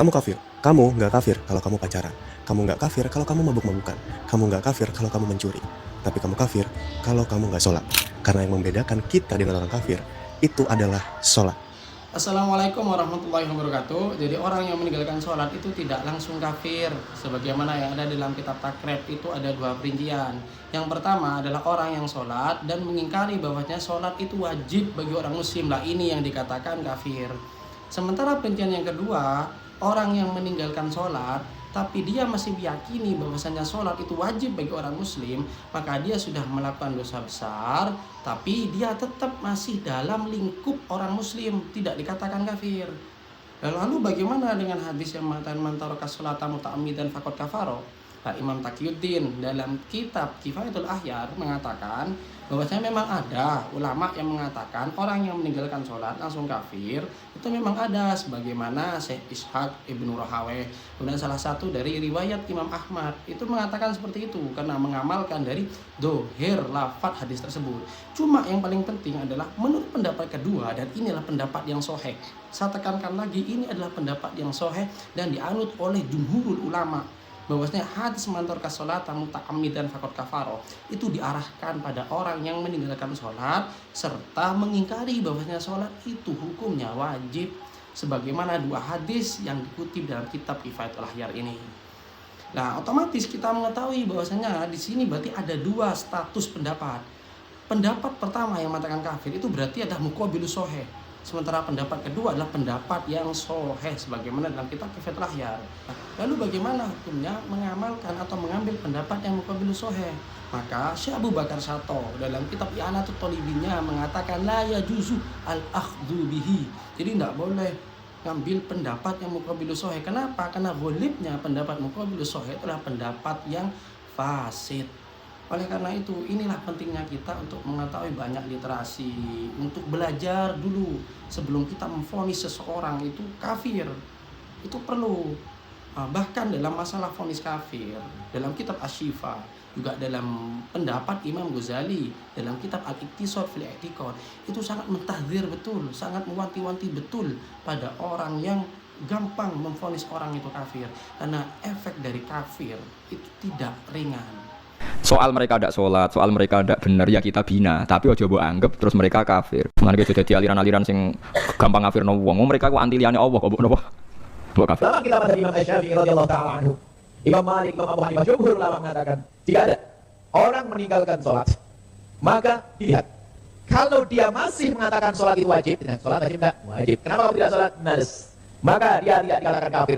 Kamu kafir. Kamu nggak kafir kalau kamu pacaran. Kamu nggak kafir kalau kamu mabuk-mabukan. Kamu nggak kafir kalau kamu mencuri. Tapi kamu kafir kalau kamu nggak sholat. Karena yang membedakan kita dengan orang kafir, itu adalah sholat. Assalamualaikum warahmatullahi wabarakatuh. Jadi orang yang meninggalkan sholat itu tidak langsung kafir. Sebagaimana yang ada dalam kitab takrib itu ada dua perincian. Yang pertama adalah orang yang sholat dan mengingkari bahwasanya sholat itu wajib bagi orang muslim. Lah ini yang dikatakan kafir. Sementara perincian yang kedua, orang yang meninggalkan sholat tapi dia masih meyakini bahwasanya sholat itu wajib bagi orang muslim, maka dia sudah melakukan dosa besar, tapi dia tetap masih dalam lingkup orang muslim, tidak dikatakan kafir. Lalu bagaimana dengan hadis yang mengatakan man taraka sholata muta'ammidan faqad kafara? Nah, Imam Taqiyuddin dalam kitab Kifayatul Ahyar mengatakan bahwasanya memang ada ulama yang mengatakan orang yang meninggalkan sholat langsung kafir, itu memang ada, sebagaimana Syekh Ishaq Ibnu Rahaweh. Kemudian salah satu dari riwayat Imam Ahmad itu mengatakan seperti itu karena mengamalkan dari dohir lafadz hadis tersebut. Cuma yang paling penting adalah menurut pendapat kedua, dan inilah pendapat yang sahih. Saya tekankan lagi, ini adalah pendapat yang sahih dan dianut oleh jumhurul ulama, bahwasanya hadis man taraka sholata muta'ammidan faqad kafara itu diarahkan pada orang yang meninggalkan sholat serta mengingkari bahwasanya sholat itu hukumnya wajib, sebagaimana dua hadis yang dikutip dalam kitab Kifayatul Ahyar ini. Nah, otomatis kita mengetahui bahwasanya di sini berarti ada dua status pendapat. Pendapat pertama yang mengatakan kafir itu berarti ada muqabilus sahih. Sementara pendapat kedua adalah pendapat yang sahih sebagaimana dalam kitab Kifayatul Ahyar. Lalu bagaimana hukumnya mengamalkan atau mengambil pendapat yang muqabilus sahih? Maka Syekh Abu Bakar Syato dalam kitab I'anatul Thalibinnya mengatakan la yajuzu al-akhdhu bihi. Jadi tidak boleh ngambil pendapat yang muqabilus sahih. Kenapa? Karena ghalibnya pendapat muqabilus sahih itulah pendapat yang fasid. Oleh karena itu, inilah pentingnya kita untuk mengetahui banyak literasi, untuk belajar dulu sebelum kita memvonis seseorang itu kafir. Itu perlu. Bahkan dalam masalah vonis kafir, dalam kitab Asy-Syifa, juga dalam pendapat Imam Ghazali dalam kitab Al-Iqtisad fil I'tiqad, itu sangat mentahdzir betul, sangat mewanti-wanti betul pada orang yang gampang memvonis orang itu kafir, karena efek dari kafir itu tidak ringan. Soal mereka tidak sholat, soal mereka tidak benar ya kita bina. Tapi ojo mbok anggap terus mereka kafir. Mengenai jadi aliran-aliran sing gampang kafir no wong. Mereka ku anti liyane Allah kok mbok napa? Mbok kafir. Dalam kitab Imam Asy-Syafi'i radhiyallahu taala anhu, Imam Malik, Imam Abu Hanifah, jumhur ulama mengatakan jika ada orang meninggalkan sholat, maka dilihat kalau dia masih mengatakan sholat itu wajib, dan sholat wajib tidak wajib. Kenapa kamu tidak sholat? Nas. Maka dia tidak dikatakan kafir.